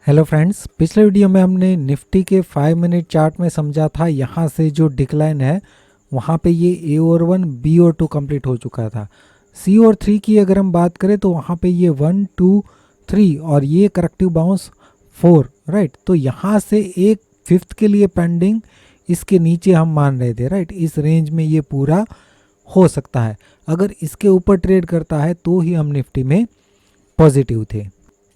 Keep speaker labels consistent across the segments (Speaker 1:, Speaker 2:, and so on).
Speaker 1: Hello friends, पिछले video में हमने निफ्टी के 5 मिनट चार्ट में समझा था यहाँ से जो डिक्लाइन है वहाँ पे ये ए और 1 बी और 2 कंप्लीट हो चुका था। सी और 3 की अगर हम बात करें तो वहाँ पे ये 1 2 3 और ये करेक्टिव बाउंस 4, राइट। तो यहाँ से एक फिफ्थ के लिए पेंडिंग इसके नीचे हम मान रहे थे, राइट। इस रेंज में ये पूरा हो सकता है। अगर इसके ऊपर ट्रेड करता है तो ही हम निफ्टी में पॉजिटिव थे।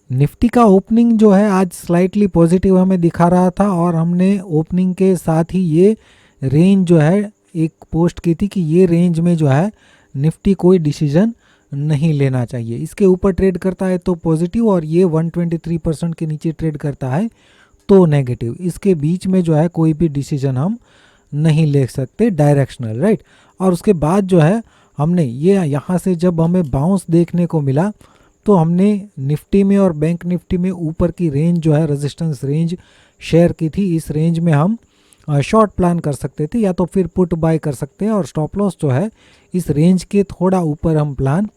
Speaker 1: निफ्टी का ओपनिंग जो है आज स्लाइटली पॉजिटिव हमें दिखा रहा था और हमने ओपनिंग के साथ ही ये रेंज जो है एक पोस्ट की थी कि ये रेंज में जो है निफ्टी कोई डिसीजन नहीं लेना चाहिए। इसके ऊपर ट्रेड करता है तो पॉजिटिव और ये 123% के नीचे ट्रेड करता है तो नेगेटिव। इसके बीच में जो है कोई भी डिसीजन हम नहीं ले सकते डायरेक्शनल, राइट। और उसके बाद जो है हमने ये यहाँ से जब हमें बाउंस देखने को मिला तो हमने निफ्टी में और बैंक निफ्टी में ऊपर की रेंज जो है रेजिस्टेंस रेंज शेयर की थी। इस रेंज में हम शॉर्ट प्लान कर सकते थे या तो फिर पुट बाय कर सकते हैं और स्टॉप लॉस जो है इस रेंज के थोड़ा ऊपर हम प्लान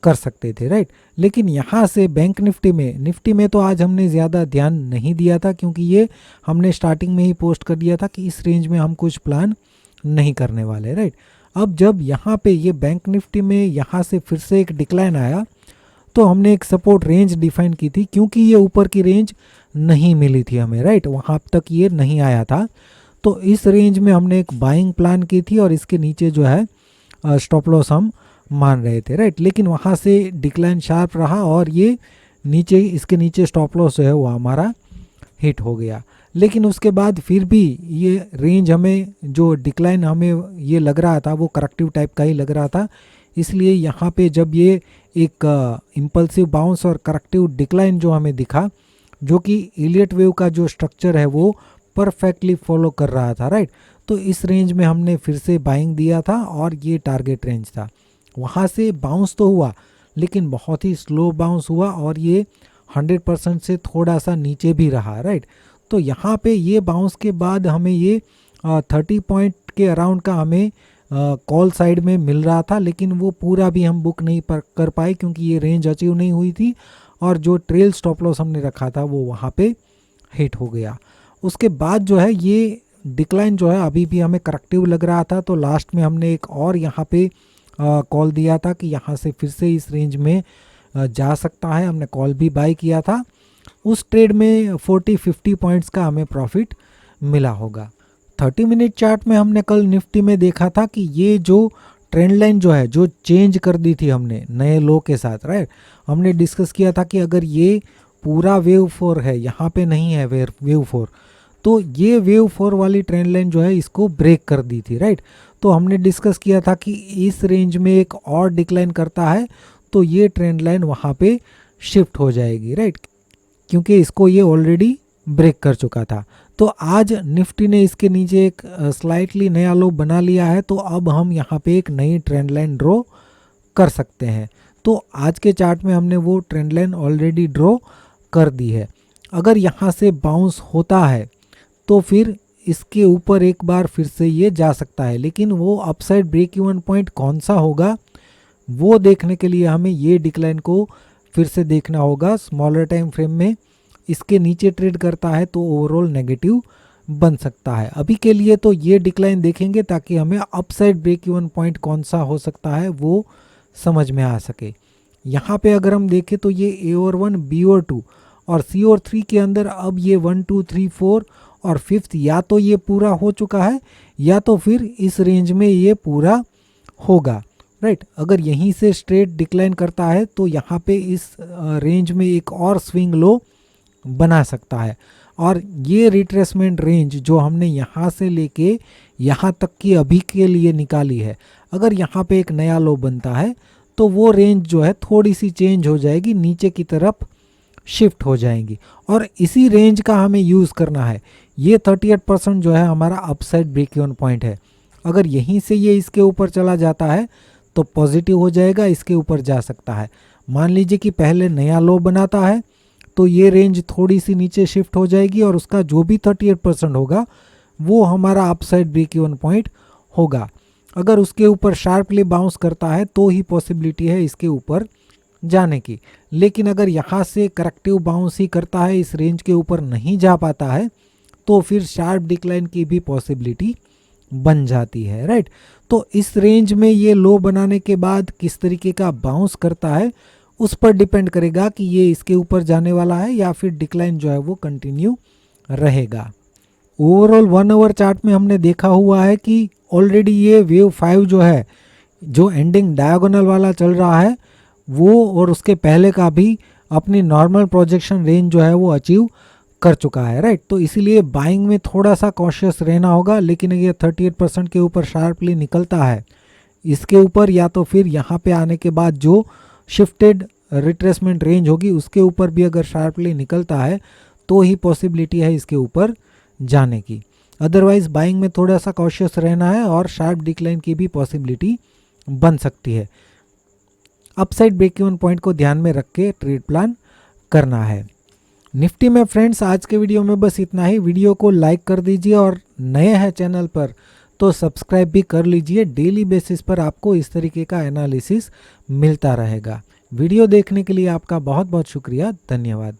Speaker 1: कर सकते थे, राइट। लेकिन यहाँ से बैंक निफ्टी में तो आज हमने ज़्यादा ध्यान नहीं दिया था क्योंकि ये हमने स्टार्टिंग में ही पोस्ट कर दिया था कि इस रेंज में हम कुछ प्लान नहीं करने वाले, राइट। अब जब यहाँ पे ये बैंक निफ्टी में यहाँ से फिर से एक डिक्लाइन आया तो हमने एक सपोर्ट रेंज डिफाइन की थी क्योंकि ये ऊपर की रेंज नहीं मिली थी हमें, राइट। वहाँ तक ये नहीं आया था तो इस रेंज में हमने एक बाइंग प्लान की थी और इसके नीचे जो है स्टॉप लॉस हम मान रहे थे, राइट। लेकिन वहाँ से डिक्लाइन शार्प रहा और ये नीचे इसके नीचे स्टॉप लॉस जो है वो हमारा हिट हो गया। लेकिन उसके बाद फिर भी ये रेंज हमें जो डिक्लाइन हमें ये लग रहा था वो करेक्टिव टाइप का ही लग रहा था। इसलिए यहाँ पे जब ये एक इम्पल्सिव बाउंस और करेक्टिव डिक्लाइन जो हमें दिखा जो कि इलियट वेव का जो स्ट्रक्चर है वो परफेक्टली फॉलो कर रहा था, राइट। तो इस रेंज में हमने फिर से बाइंग दिया था और ये टारगेट रेंज था। वहाँ से बाउंस तो हुआ लेकिन बहुत ही स्लो बाउंस हुआ और ये 100% से थोड़ा सा नीचे भी रहा, राइट। तो यहाँ पे ये बाउंस के बाद हमें ये 30 पॉइंट के अराउंड का हमें कॉल साइड में मिल रहा था लेकिन वो पूरा भी हम बुक नहीं कर पाए क्योंकि ये रेंज अचीव नहीं हुई थी और जो ट्रेल स्टॉप लॉस हमने रखा था वो वहाँ पे हिट हो गया। उसके बाद जो है ये डिक्लाइन जो है अभी भी हमें करेक्टिव लग रहा था तो लास्ट में हमने एक और यहाँ पे कॉल दिया था कि यहाँ से फिर से इस रेंज में जा सकता है। हमने कॉल भी बाय किया था। उस ट्रेड में 40-50 पॉइंट्स का हमें प्रॉफिट मिला होगा। 30 मिनट चार्ट में हमने कल निफ्टी में देखा था कि ये जो ट्रेंड लाइन जो है जो चेंज कर दी थी हमने नए लो के साथ, राइट। हमने डिस्कस किया था कि अगर ये पूरा वेव 4 है, यहाँ पे नहीं है वेव 4, तो ये वेव 4 वाली ट्रेंड लाइन जो है इसको ब्रेक कर दी थी, राइट। तो हमने डिस्कस किया था कि इस रेंज में एक और डिक्लाइन करता है तो ये ट्रेंड लाइन वहाँ पे शिफ्ट हो जाएगी, राइट, क्योंकि इसको ये ऑलरेडी ब्रेक कर चुका था। तो आज निफ्टी ने इसके नीचे एक स्लाइटली नया लो बना लिया है तो अब हम यहाँ पे एक नई ट्रेंड लाइन ड्रॉ कर सकते हैं। तो आज के चार्ट में हमने वो ट्रेंड लाइन ऑलरेडी ड्रॉ कर दी है। अगर यहाँ से बाउंस होता है तो फिर इसके ऊपर एक बार फिर से ये जा सकता है लेकिन वो अपसाइड ब्रेक इवन पॉइंट कौन सा होगा वो देखने के लिए हमें ये डिक्लाइन को फिर से देखना होगा स्मॉलर टाइम फ्रेम में। इसके नीचे ट्रेड करता है तो ओवरऑल नेगेटिव बन सकता है। अभी के लिए तो ये डिक्लाइन देखेंगे ताकि हमें अपसाइड ब्रेक इवन पॉइंट कौन सा हो सकता है वो समझ में आ सके। यहाँ पे अगर हम देखें तो ये ए और 1 बी और 2 और सी और 3 के अंदर अब ये 1 2 3 4 और फिफ्थ या तो ये पूरा हो चुका है या तो फिर इस रेंज में ये पूरा होगा, राइट। अगर यहीं से स्ट्रेट डिक्लाइन करता है तो यहाँ पे इस रेंज में एक और स्विंग लो बना सकता है और ये रिट्रेसमेंट रेंज जो हमने यहाँ से लेके यहाँ तक की अभी के लिए निकाली है, अगर यहाँ पे एक नया लो बनता है तो वो रेंज जो है थोड़ी सी चेंज हो जाएगी, नीचे की तरफ शिफ्ट हो जाएंगी और इसी रेंज का हमें यूज़ करना है। ये 38% जो है हमारा अपसाइड ब्रेक इवन पॉइंट है। अगर यहीं से ये इसके ऊपर चला जाता है तो पॉजिटिव हो जाएगा, इसके ऊपर जा सकता है। मान लीजिए कि पहले नया लो बनाता है तो ये रेंज थोड़ी सी नीचे शिफ्ट हो जाएगी और उसका जो भी 38% होगा वो हमारा अपसाइड ब्रेक इवन पॉइंट होगा। अगर उसके ऊपर शार्पली बाउंस करता है तो ही पॉसिबिलिटी है इसके ऊपर जाने की। लेकिन अगर यहाँ से करेक्टिव बाउंस ही करता है, इस रेंज के ऊपर नहीं जा पाता है, तो फिर शार्प डिक्लाइन की भी पॉसिबिलिटी बन जाती है, राइट। तो इस रेंज में ये लो बनाने के बाद किस तरीके का बाउंस करता है उस पर डिपेंड करेगा कि ये इसके ऊपर जाने वाला है या फिर डिक्लाइन जो है वो कंटिन्यू रहेगा। ओवरऑल 1 आवर चार्ट में हमने देखा हुआ है कि ऑलरेडी ये वेव 5 जो है, जो एंडिंग डायगोनल वाला चल रहा है, वो और उसके पहले का भी अपनी नॉर्मल प्रोजेक्शन रेंज जो है वो अचीव कर चुका है, राइट। तो इसीलिए बाइंग में थोड़ा सा कॉशियस रहना होगा। लेकिन ये 38% के ऊपर शार्पली निकलता है इसके ऊपर, या तो फिर यहाँ पे आने के बाद जो शिफ्टेड रिट्रेसमेंट रेंज होगी उसके ऊपर भी अगर शार्पली निकलता है तो ही पॉसिबिलिटी है इसके ऊपर जाने की। अदरवाइज बाइंग में थोड़ा सा कॉशियस रहना है और शार्प डिक्लाइन की भी पॉसिबिलिटी बन सकती है। अपसाइड ब्रेक इवन पॉइंट को ध्यान में रख के ट्रेड प्लान करना है। निफ्टी में फ्रेंड्स आज के वीडियो में बस इतना ही। वीडियो को लाइक कर दीजिए और नए हैं चैनल पर तो सब्सक्राइब भी कर लीजिए। डेली बेसिस पर आपको इस तरीके का एनालिसिस मिलता रहेगा। वीडियो देखने के लिए आपका बहुत बहुत शुक्रिया, धन्यवाद।